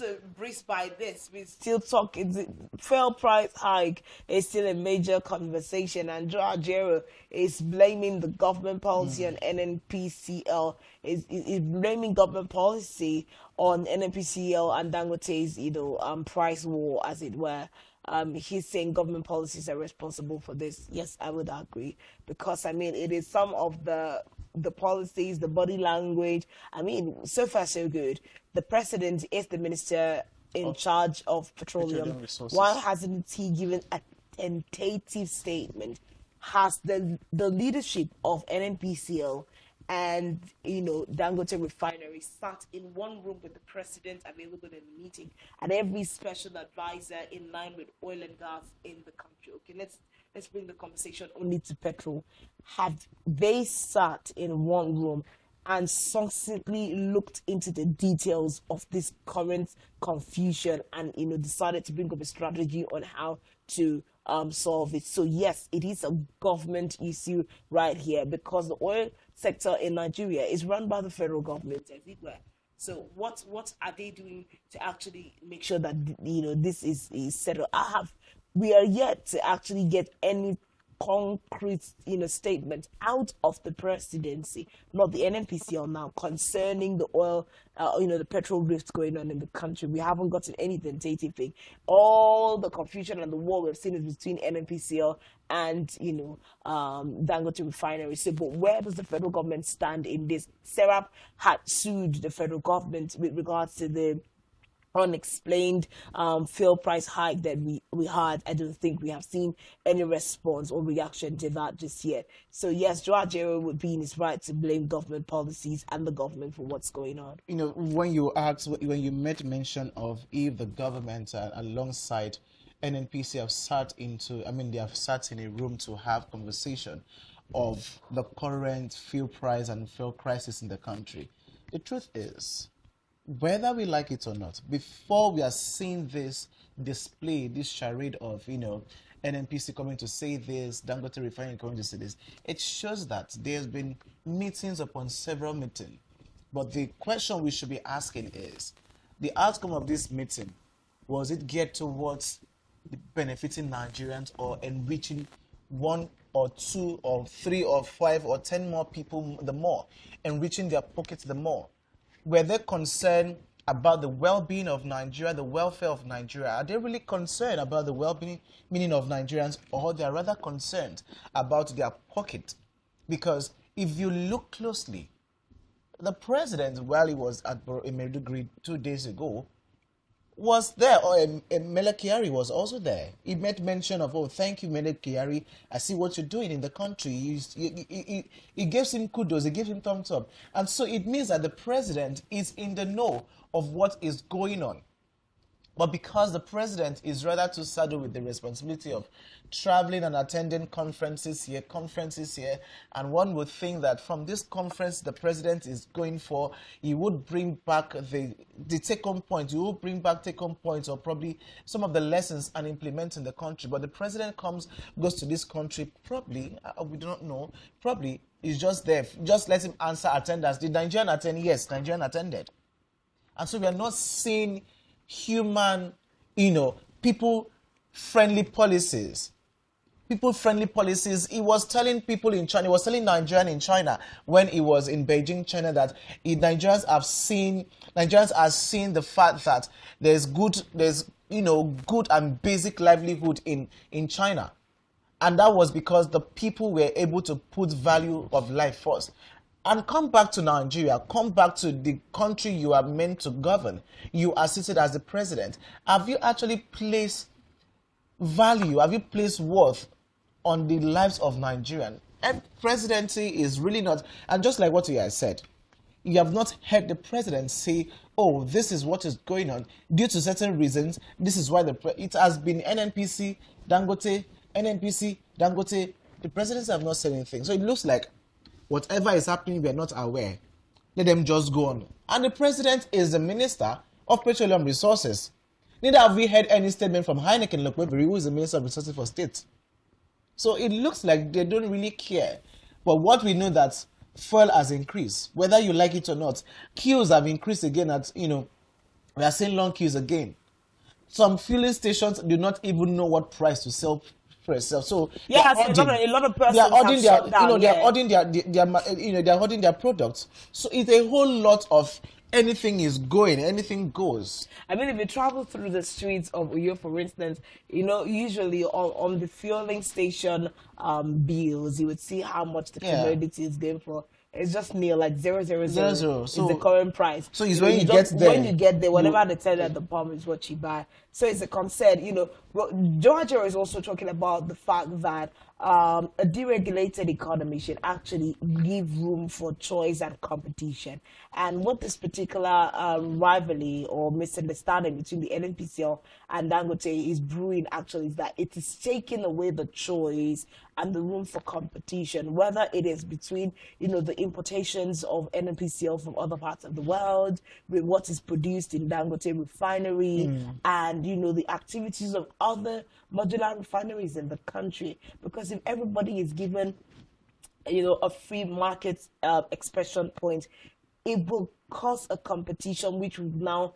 to breeze by this, we still talk. Fuel price hike is still a major conversation, and Ajaero is blaming the government policy on NNPCL. Is blaming government policy on NNPCL and Dangote's, price war, as it were. He's saying government policies are responsible for this. Yes, I would agree, because it is some of the policies, the body language. So far so good. The president is the minister in charge of petroleum. Why hasn't he given a tentative statement? Has the leadership of NNPCL and Dangote refinery sat in one room with the president available in the meeting, and every special advisor in line with oil and gas in the country? Okay, let's bring the conversation only to petrol. Have they sat in one room and succinctly looked into the details of this current confusion and decided to bring up a strategy on how to solve it? So yes, it is a government issue right here, because the oil sector in Nigeria is run by the federal government, as it were. So what are they doing to actually make sure that this is settled? We are yet to actually get any concrete statement out of the presidency, not the NNPCL now, concerning the oil, the petrol rift going on in the country. We haven't gotten any tentative thing. All the confusion and the war we've seen is between NNPCL and Dangote refinery. So, but where does the federal government stand in this? Serap had sued the federal government with regards to the unexplained fuel price hike that we had. I don't think we have seen any response or reaction to that just yet. So yes, Ajaero would be in his right to blame government policies and the government for what's going on. When you made mention of if the government alongside NNPC have they have sat in a room to have conversation of the current fuel price and fuel crisis in the country. The truth is, whether we like it or not, before we are seeing this display, this charade of, NNPC coming to say this, Dangote refinery coming to say this, it shows that there's been meetings upon several meetings. But the question we should be asking is, the outcome of this meeting, was it geared towards benefiting Nigerians or enriching one or two or three or five or 10 more people the more, enriching their pockets the more? Were they concerned about the well-being of Nigeria, the welfare of Nigeria? Are they really concerned about the well-being of Nigerians, or they are rather concerned about their pocket? Because if you look closely, the president, while he was at Maiduguri 2 days ago, was there, or Mele Kyari was also there. He made mention of, thank you, Mele Kyari. I see what you're doing in the country. He gives him kudos, he gives him thumbs up. And so it means that the president is in the know of what is going on. But because the president is rather to saddle with the responsibility of traveling and attending conferences here, and one would think that from this conference the president is going for, he would bring back the take-home points, he would bring back take-home points or probably some of the lessons and implement in the country. But the president goes to this country, probably, we do not know, probably is just there, just let him answer attendance. Did Nigerian attend? Yes, Nigerian attended. And so we are not seeing human, people-friendly policies. People-friendly policies. He was telling people in China, he was telling Nigerians in China when he was in Beijing, China, that Nigerians are seeing the fact that there's good and basic livelihood in China. And that was because the people were able to put value of life first. And come back to Nigeria, come back to the country you are meant to govern. You are seated as the president. Have you actually placed value, have you placed worth on the lives of Nigerians? And presidency is really not, and just like what you have said, you have not heard the president say, this is what is going on. Due to certain reasons, this is why it has been NNPC, Dangote, NNPC, Dangote. The presidents have not said anything. So it looks like whatever is happening, we are not aware. Let them just go on. And the president is the Minister of Petroleum Resources. Neither have we heard any statement from Heineken Lokwebiri, who is the Minister of Resources for State. So it looks like they don't really care. But what we know that fuel has increased, whether you like it or not. Queues have increased again at, We are seeing long queues again. Some filling stations do not even know what price to sell for itself. So Yeah, so a lot of persons they are ordering have their, shut down. they are ordering they are ordering their products. So it's a whole lot of anything is going, anything goes. I mean, if you travel through the streets of Uyo, for instance, usually on the fueling station bills, you would see how much the commodity is going for. It's just near like 000 000. is the current price. So it's when you get there. When you get there, whatever they tell you at the pump is what you buy. So it's a concern. Ajaero is also talking about the fact that a deregulated economy should actually give room for choice and competition. And what this particular rivalry or misunderstanding between the NNPCL and Dangote is brewing actually is that it is taking away the choice and the room for competition, whether it is between, the importations of NNPCL from other parts of the world, with what is produced in Dangote refinery, and, the activities of other modular refineries in the country. Because if everybody is given, a free market expression point, it will cause a competition which will now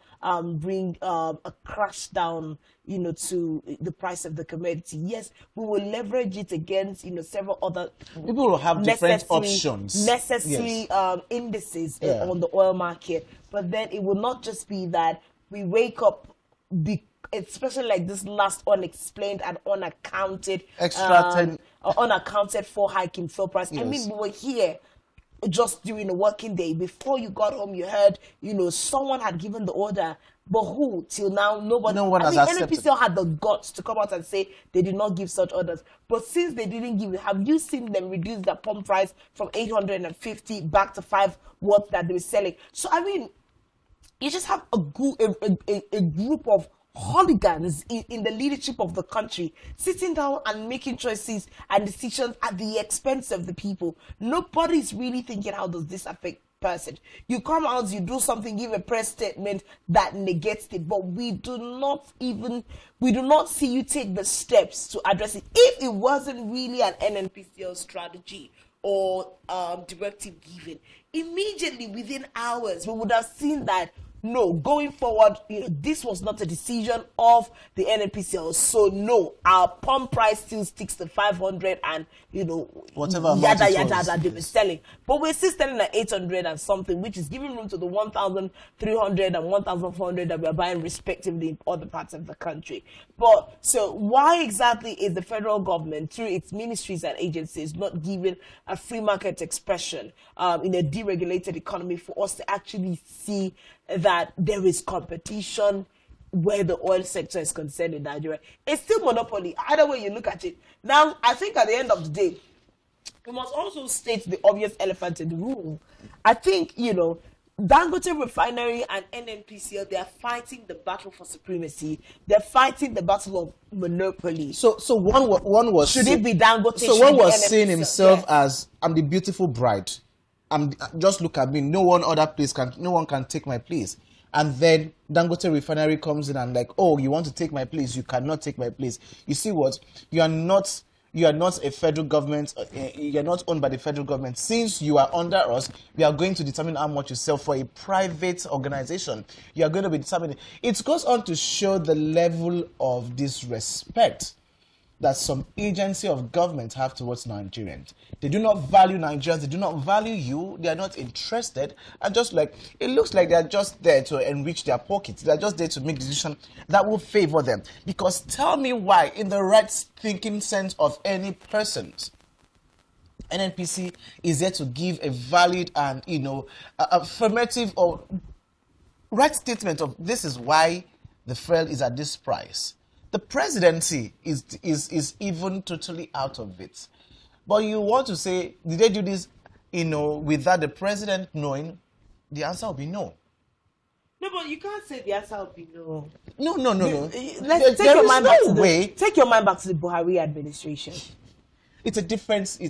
bring a crash down, to the price of the commodity. Yes, we will leverage it against, several other people will have different options, necessary indices on the oil market. But then it will not just be that we wake up, especially like this last unexplained and unaccounted unaccounted for hike in fuel price. Yes. I mean, we were here just during a working day. Before you got home, you heard, someone had given the order, but who? Till now, nobody. No one has accepted. NNPCL had the guts to come out and say they did not give such orders. But since they didn't give it, have you seen them reduce their pump price from 850 back to 5 what that they were selling? So I mean, you just have a group of hooligans in the leadership of the country sitting down and making choices and decisions at the expense of the people. Nobody's really thinking, how does this affect person? You come out, you do something, give a press statement that negates it, but we do not see you take the steps to address it. If it wasn't really an NNPCL strategy or directive given, immediately within hours we would have seen that no, going forward, this was not a decision of the NNPCL. So no, our pump price still sticks to 500 and, whatever yada they were selling. But we're still selling at 800 and something, which is giving room to the 1,300 and 1,400 that we're buying respectively in other parts of the country. But so why exactly is the federal government, through its ministries and agencies, not giving a free market expression in a deregulated economy for us to actually see that there is competition where the oil sector is concerned in Nigeria? It's still monopoly, either way you look at it. Now, I think at the end of the day, we must also state the obvious elephant in the room. I think, Dangote Refinery and NNPCL, they are fighting the battle for supremacy. They're fighting the battle of monopoly. So one was should it be Dangote? So one was seeing himself as, I'm the beautiful bride. Just look at me. No one can take my place. And then Dangote Refinery comes in and like, oh, you want to take my place? You cannot take my place. You see what? You are not a federal government. You are not owned by the federal government. Since you are under us, we are going to determine how much you sell for a private organization. You are going to be determining. It goes on to show the level of disrespect that some agency of government have towards Nigerians. They do not value Nigerians. They do not value you. They are not interested. And just like, it looks like they are just there to enrich their pockets. They are just there to make decisions that will favor them. Because tell me why, in the right thinking sense of any persons, NNPC is there to give a valid and, affirmative or right statement of this is why the fuel is at this price. The presidency is even totally out of it. But you want to say, did they do this, without the president knowing? The answer will be no. No, but you can't say the answer will be no. No. Let's take your mind back to take your mind back to the Buhari administration. It's a difference. No.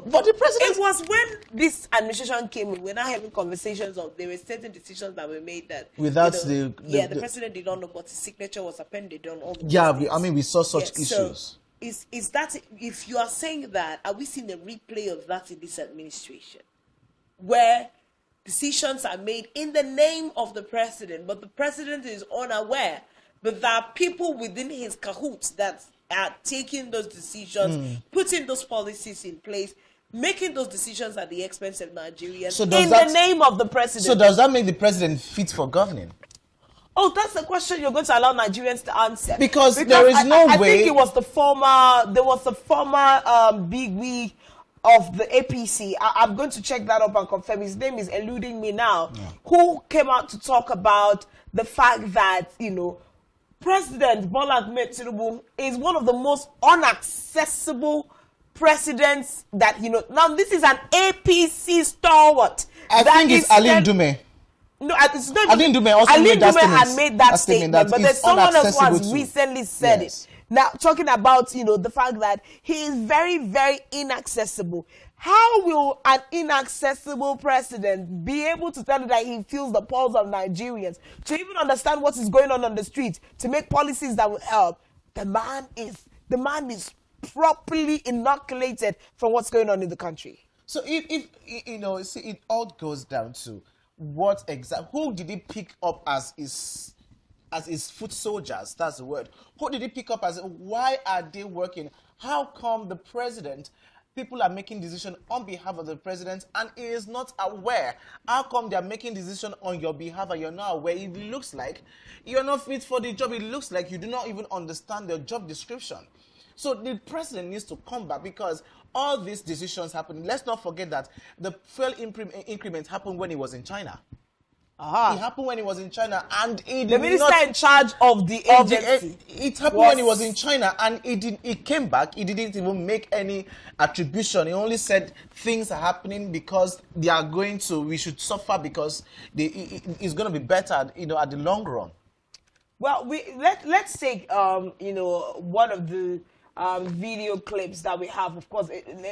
But the president... It was when this administration came in, we're now having conversations of there were certain decisions that were made that... Without the president did not know, but his signature was appended on all the we saw such issues. So is that, if you are saying that, are we seeing a replay of that in this administration? Where decisions are made in the name of the president, but the president is unaware. But there are people within his cahoots that are taking those decisions, putting those policies in place, making those decisions at the expense of Nigerians the name of the president. So does that make the president fit for governing? Oh, that's the question you're going to allow Nigerians to answer. Because there is no way. I think it was the former bigwig of the APC. I'm going to check that up and confirm. His name is eluding me now. Yeah. Who came out to talk about the fact that, President Bola Ahmed Tinubu is one of the most inaccessible presidents that, Now, this is an APC stalwart. I think it's Aline Dume. No, it's not. Aline Dume also made that statement. But there's someone else who has recently said it. Now, talking about, the fact that he is very, very inaccessible. How will an inaccessible president be able to tell you that he feels the pulse of Nigerians, to even understand what is going on the street, to make policies that will help? The man is properly inoculated from what's going on in the country. So if it all goes down to who did he pick up as his foot soldiers? That's the word. Who did he pick up as? Why are they working? How come the president, people are making decisions on behalf of the president and he is not aware? How come they are making decisions on your behalf and you're not aware? It looks like you're not fit for the job. It looks like you do not even understand your job description. So the president needs to come back, because all these decisions happen. Let's not forget that the fuel increment happened when he was in China. It happened when he was in China, and the minister in charge of the agency. It happened when he was in China, and he came back. He didn't even make any attribution. He only said things are happening because we should suffer because it's going to be better, at the long run. Well, let's take one of the video clips that we have. Of course,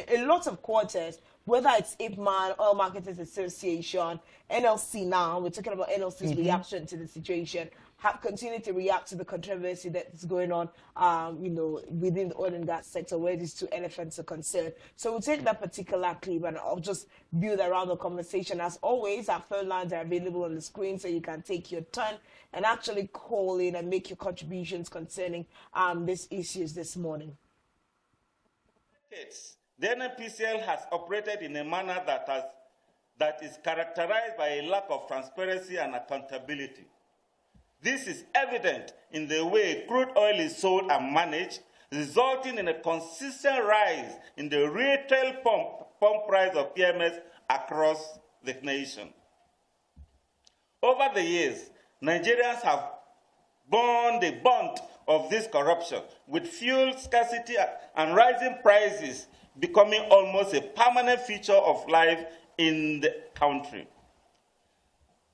a lot of quarters, whether it's IPMAN, Oil Marketers Association, NLC now, we're talking about NLC's reaction to the situation, have continued to react to the controversy that's going on, within the oil and gas sector, where these two elephants are concerned. So we'll take that particular clip and I'll just build around the conversation. As always, our phone lines are available on the screen, so you can take your turn and actually call in and make your contributions concerning these issues this morning. The NNPCL has operated in a manner that is characterized by a lack of transparency and accountability. This is evident in the way crude oil is sold and managed, resulting in a consistent rise in the retail pump price of PMS across the nation. Over the years, Nigerians have borne the brunt of this corruption, with fuel scarcity and rising prices becoming almost a permanent feature of life in the country.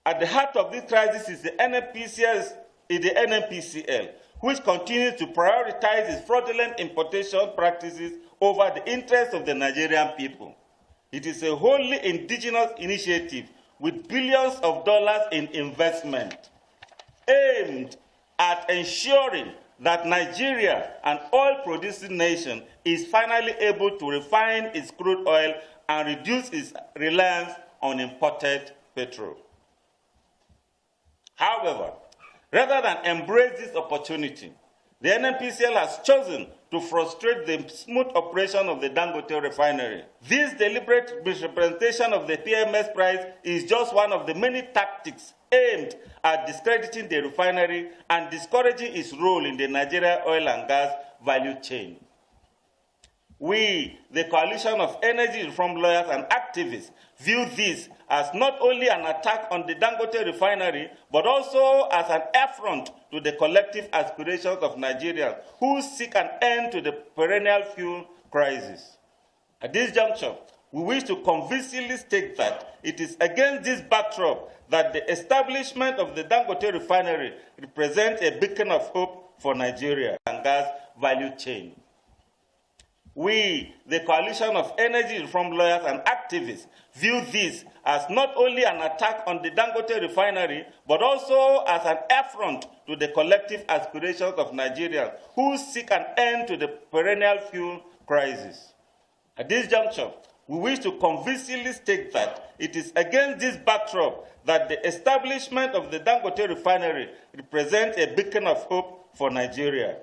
At the heart of this crisis is the NNPCL, which continues to prioritize its fraudulent importation practices over the interests of the Nigerian people. It is a wholly indigenous initiative with billions of dollars in investment, aimed at ensuring that Nigeria, an oil-producing nation, is finally able to refine its crude oil and reduce its reliance on imported petrol. However, rather than embrace this opportunity, the NNPCL has chosen to frustrate the smooth operation of the Dangote refinery. This deliberate misrepresentation of the PMS price is just one of the many tactics aimed at discrediting the refinery and discouraging its role in the Nigeria oil and gas value chain. We, the Coalition of Energy Reform Lawyers and Activists, view this as not only an attack on the Dangote refinery, but also as an affront to the collective aspirations of Nigerians who seek an end to the perennial fuel crisis. At this juncture, we wish to convincingly state that it is against this backdrop that the establishment of the Dangote refinery represents a beacon of hope for Nigeria and gas value chain. We, the Coalition of Energy Reform Lawyers and Activists, view this as not only an attack on the Dangote refinery, but also as an affront to the collective aspirations of Nigerians who seek an end to the perennial fuel crisis. At this juncture, we wish to convincingly state that it is against this backdrop that the establishment of the Dangote refinery represents a beacon of hope for Nigeria.